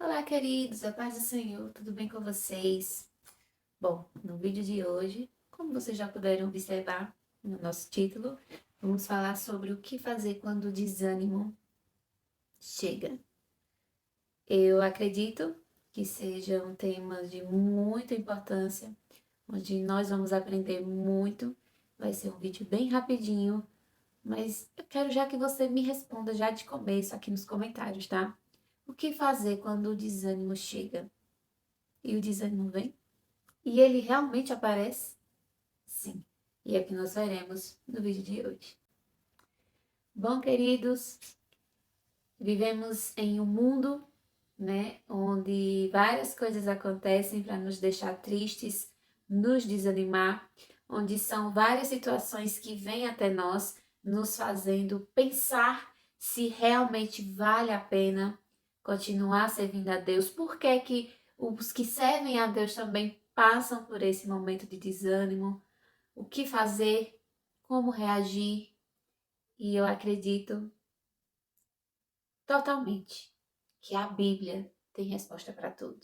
Olá, queridos, a paz do Senhor, tudo bem com vocês? Bom, no vídeo de hoje, como vocês já puderam observar no nosso título, vamos falar sobre o que fazer quando o desânimo chega. Eu acredito que seja um tema de muita importância, onde nós vamos aprender muito. Vai ser um vídeo bem rapidinho, mas eu quero já que você me responda já de começo aqui nos comentários, tá? O que fazer quando o desânimo chega? E o desânimo vem? E ele realmente aparece? Sim. E é o que nós veremos no vídeo de hoje. Bom, queridos, vivemos em um mundo, onde várias coisas acontecem para nos deixar tristes, nos desanimar, onde são várias situações que vêm até nós, nos fazendo pensar se realmente vale a pena continuar servindo a Deus. Por que que os que servem a Deus também passam por esse momento de desânimo? O que fazer? Como reagir? E eu acredito totalmente que a Bíblia tem resposta para tudo,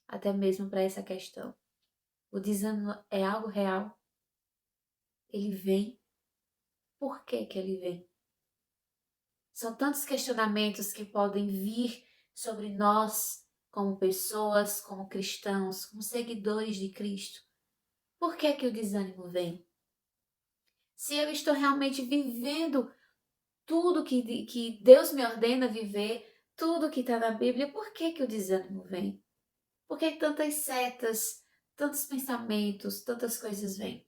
até mesmo para essa questão. O desânimo é algo real? Ele vem? Por que que ele vem? São tantos questionamentos que podem vir sobre nós como pessoas, como cristãos, como seguidores de Cristo. Por que que o desânimo vem? Se eu estou realmente vivendo tudo que Deus me ordena viver, tudo que está na Bíblia, por que que o desânimo vem? Por que tantas setas, tantos pensamentos, tantas coisas vêm?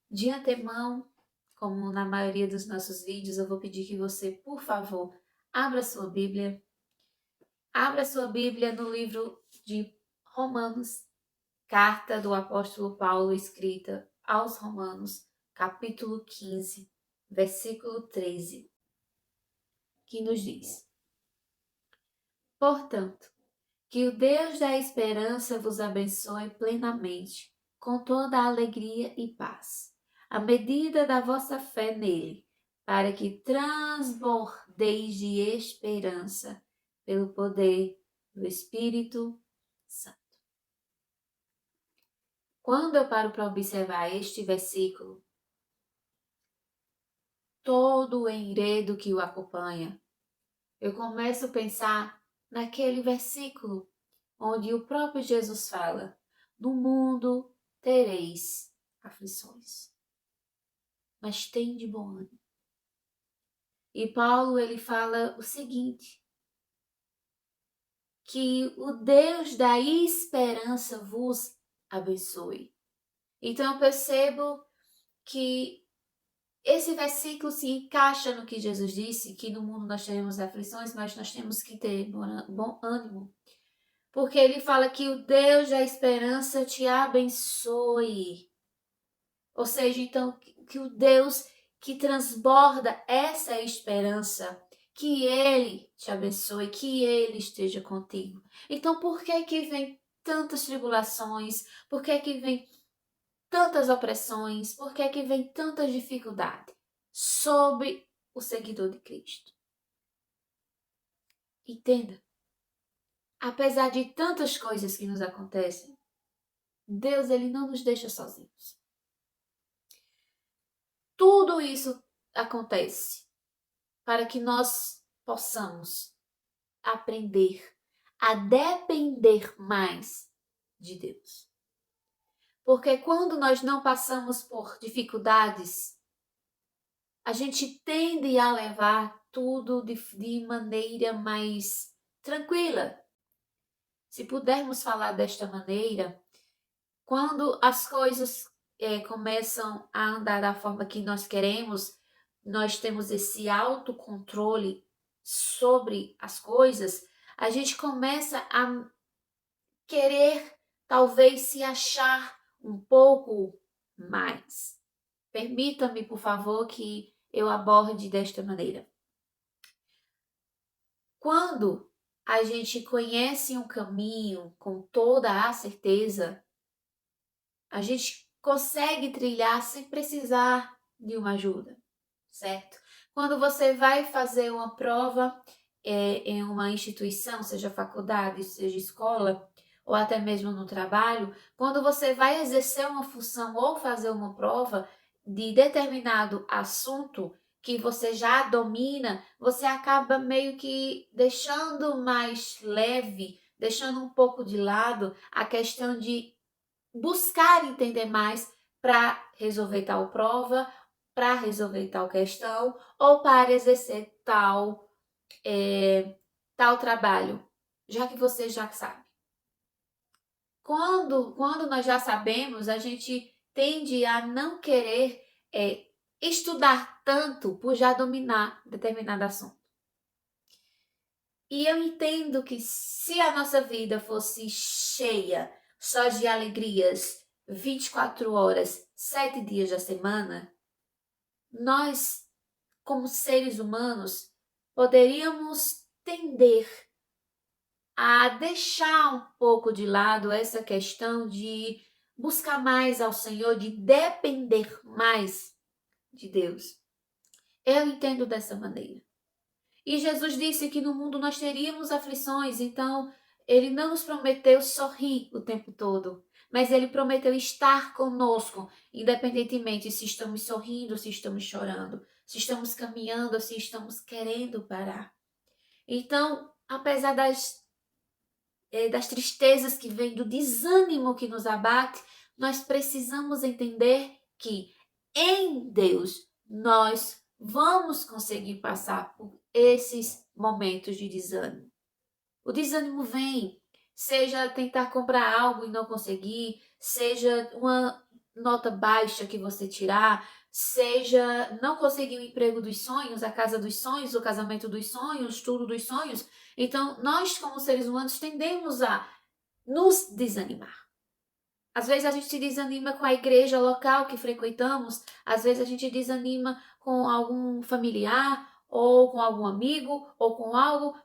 De antemão, como na maioria dos nossos vídeos, eu vou pedir que você, por favor, abra sua Bíblia. Abra sua Bíblia no livro de Romanos, carta do apóstolo Paulo escrita aos Romanos, capítulo 15, versículo 13, que nos diz: Portanto, que o Deus da esperança vos abençoe plenamente, com toda a alegria e paz, à medida da vossa fé nele, para que transbordeis de esperança pelo poder do Espírito Santo. Quando eu paro para observar este versículo, todo o enredo que o acompanha, eu começo a pensar naquele versículo onde o próprio Jesus fala: no mundo tereis aflições, mas tem de bom ânimo. E Paulo ele fala o seguinte: que o Deus da esperança vos abençoe. Então eu percebo que esse versículo se encaixa no que Jesus disse, que no mundo nós teremos aflições, mas nós temos que ter bom ânimo. Porque ele fala que o Deus da esperança te abençoe. Ou seja, então, que o Deus que transborda essa esperança, que Ele te abençoe, que Ele esteja contigo. Então, por que que vem tantas tribulações? Por que que vem tantas opressões? Por que que vem tanta dificuldade sobre o seguidor de Cristo? Entenda, apesar de tantas coisas que nos acontecem, Deus ele não nos deixa sozinhos. Tudo isso acontece para que nós possamos aprender a depender mais de Deus. Porque quando nós não passamos por dificuldades, a gente tende a levar tudo de maneira mais tranquila. Se pudermos falar desta maneira, quando as coisas começam a andar da forma que nós queremos, nós temos esse autocontrole sobre as coisas, a gente começa a querer talvez se achar um pouco mais. Permita-me, por favor, que eu aborde desta maneira. Quando a gente conhece um caminho com toda a certeza, a gente consegue trilhar sem precisar de uma ajuda, certo? Quando você vai fazer uma prova em uma instituição, seja faculdade, seja escola, ou até mesmo no trabalho, quando você vai exercer uma função ou fazer uma prova de determinado assunto que você já domina, você acaba meio que deixando mais leve, deixando um pouco de lado a questão de buscar entender mais para resolver tal prova, para resolver tal questão ou para exercer tal trabalho, já que você já sabe. Quando nós já sabemos, a gente tende a não querer estudar tanto por já dominar determinado assunto. E eu entendo que se a nossa vida fosse cheia só de alegrias 24 horas, 7 dias da semana, nós, como seres humanos, poderíamos tender a deixar um pouco de lado essa questão de buscar mais ao Senhor, de depender mais de Deus. Eu entendo dessa maneira. E Jesus disse que no mundo nós teríamos aflições, então ele não nos prometeu sorrir o tempo todo, mas ele prometeu estar conosco, independentemente se estamos sorrindo, se estamos chorando, se estamos caminhando, se estamos querendo parar. Então, apesar das tristezas que vêm, do desânimo que nos abate, nós precisamos entender que em Deus nós vamos conseguir passar por esses momentos de desânimo. O desânimo vem, seja tentar comprar algo e não conseguir, seja uma nota baixa que você tirar, seja não conseguir o emprego dos sonhos, a casa dos sonhos, o casamento dos sonhos, tudo dos sonhos. Então, nós como seres humanos tendemos a nos desanimar. Às vezes a gente se desanima com a igreja local que frequentamos, às vezes a gente desanima com algum familiar, ou com algum amigo, ou com algo,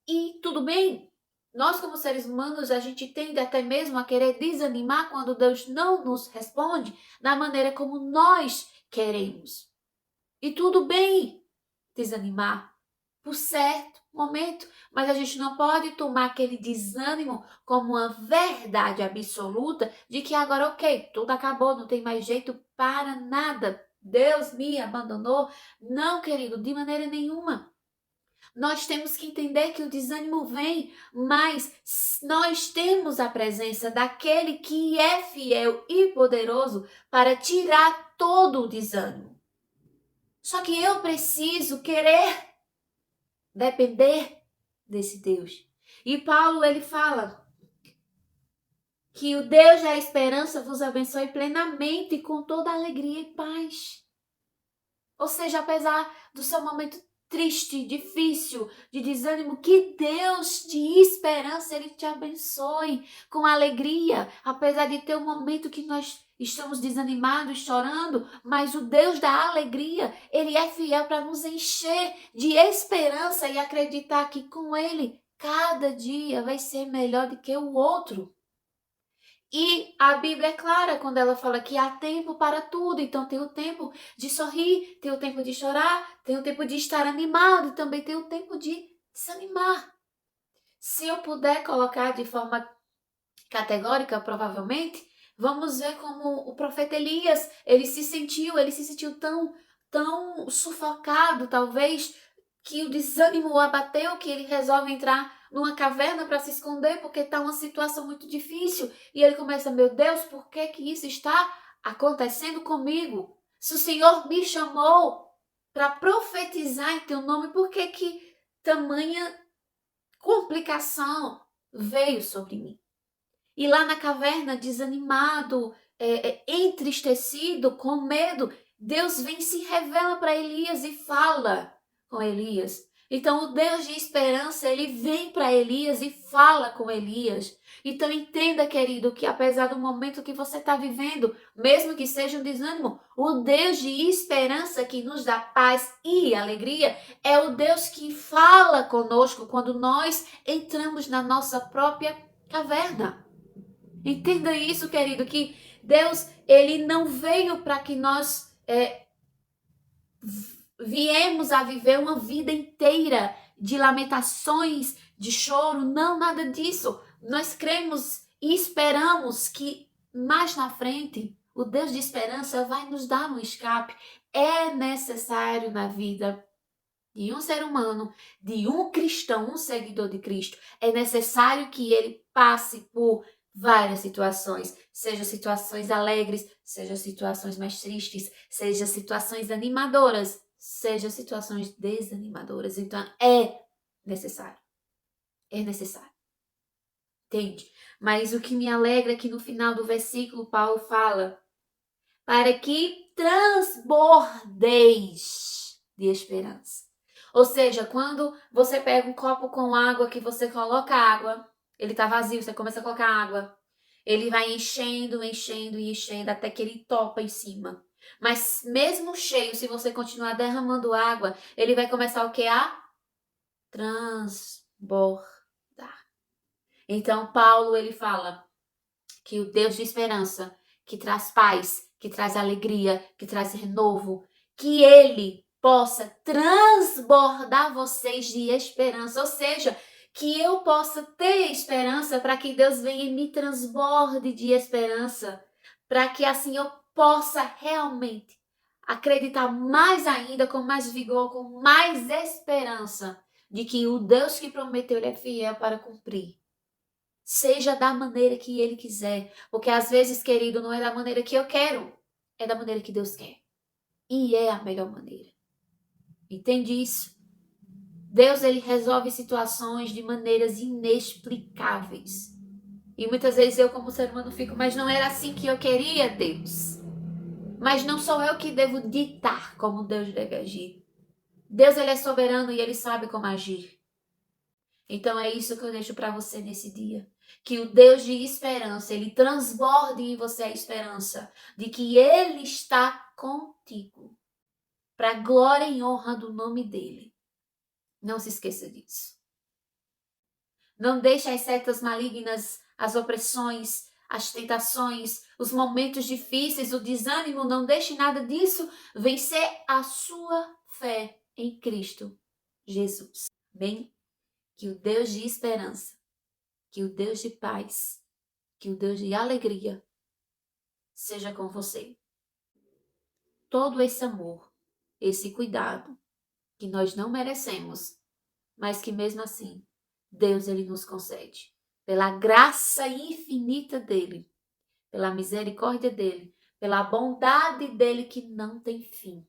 e tudo bem. Nós, como seres humanos, a gente tende até mesmo a querer desanimar quando Deus não nos responde da maneira como nós queremos. E tudo bem desanimar por certo momento, mas a gente não pode tomar aquele desânimo como uma verdade absoluta de que agora, ok, tudo acabou, não tem mais jeito para nada. Deus me abandonou. Não, querido, de maneira nenhuma. Nós temos que entender que o desânimo vem, mas nós temos a presença daquele que é fiel e poderoso para tirar todo o desânimo. Só que eu preciso querer depender desse Deus. E Paulo, ele fala que o Deus da esperança vos abençoe plenamente com toda alegria e paz. Ou seja, apesar do seu momento triste, difícil, de desânimo, que Deus de esperança, Ele te abençoe com alegria, apesar de ter um momento que nós estamos desanimados, chorando, mas o Deus da alegria, Ele é fiel para nos encher de esperança e acreditar que com Ele, cada dia vai ser melhor do que o outro. E a Bíblia é clara quando ela fala que há tempo para tudo. Então tem o tempo de sorrir, tem o tempo de chorar, tem o tempo de estar animado e também tem o tempo de desanimar. Se eu puder colocar de forma categórica, provavelmente, vamos ver como o profeta Elias, ele se sentiu tão sufocado, talvez, que o desânimo o abateu, que ele resolve entrar numa caverna para se esconder porque está uma situação muito difícil. E ele começa, meu Deus, por que isso está acontecendo comigo? Se o Senhor me chamou para profetizar em teu nome, por que tamanha complicação veio sobre mim? E lá na caverna, desanimado, entristecido, com medo, Deus vem e se revela para Elias e fala com Elias. Então o Deus de esperança, ele vem para Elias e fala com Elias. Então entenda, querido, que apesar do momento que você está vivendo, mesmo que seja um desânimo, o Deus de esperança que nos dá paz e alegria é o Deus que fala conosco quando nós entramos na nossa própria caverna. Entenda isso, querido, que Deus, ele não veio para que nós viemos a viver uma vida inteira de lamentações, de choro, não, nada disso. Nós cremos e esperamos que mais na frente o Deus de esperança vai nos dar um escape. É necessário na vida de um ser humano, de um cristão, um seguidor de Cristo, é necessário que ele passe por várias situações, seja situações alegres, seja situações mais tristes, seja situações animadoras, seja situações desanimadoras. Então é necessário. É necessário. Entende? Mas o que me alegra é que no final do versículo Paulo fala para que transbordeis de esperança. Ou seja, quando você pega um copo com água, que você coloca água, ele está vazio, você começa a colocar água, ele vai enchendo, enchendo e enchendo até que ele topa em cima. Mas mesmo cheio, se você continuar derramando água, ele vai começar o quê? A transbordar. Então Paulo, ele fala que o Deus de esperança, que traz paz, que traz alegria, que traz renovo, que ele possa transbordar vocês de esperança, ou seja, que eu possa ter esperança para que Deus venha e me transborde de esperança, para que assim eu possa realmente acreditar mais ainda, com mais vigor, com mais esperança de que o Deus que prometeu ele é fiel para cumprir. Seja da maneira que ele quiser. Porque às vezes, querido, não é da maneira que eu quero. É da maneira que Deus quer. E é a melhor maneira. Entende isso? Deus, ele resolve situações de maneiras inexplicáveis. E muitas vezes eu, como ser humano, fico, mas não era assim que eu queria, Deus. Mas não sou eu que devo ditar como Deus deve agir. Deus, ele é soberano e ele sabe como agir. Então é isso que eu deixo para você nesse dia. Que o Deus de esperança, ele transborde em você a esperança de que ele está contigo. Para a glória e honra do nome dele. Não se esqueça disso. Não deixe as setas malignas, as opressões, as tentações, os momentos difíceis, o desânimo, não deixe nada disso vencer a sua fé em Cristo Jesus. Bem, que o Deus de esperança, que o Deus de paz, que o Deus de alegria seja com você. Todo esse amor, esse cuidado que nós não merecemos, mas que mesmo assim Deus ele nos concede. Pela graça infinita dele, pela misericórdia dele, pela bondade dele que não tem fim.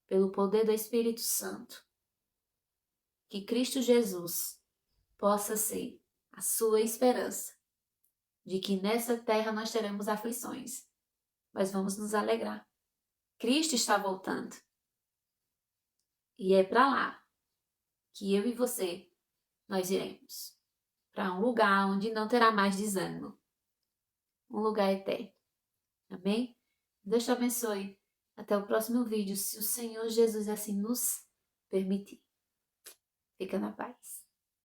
Pelo poder do Espírito Santo. Que Cristo Jesus possa ser a sua esperança de que nessa terra nós teremos aflições, mas vamos nos alegrar. Cristo está voltando. E é para lá que eu e você, nós iremos. Para um lugar onde não terá mais desânimo. Um lugar eterno. Amém? Deus te abençoe. Até o próximo vídeo, se o Senhor Jesus assim nos permitir. Fica na paz.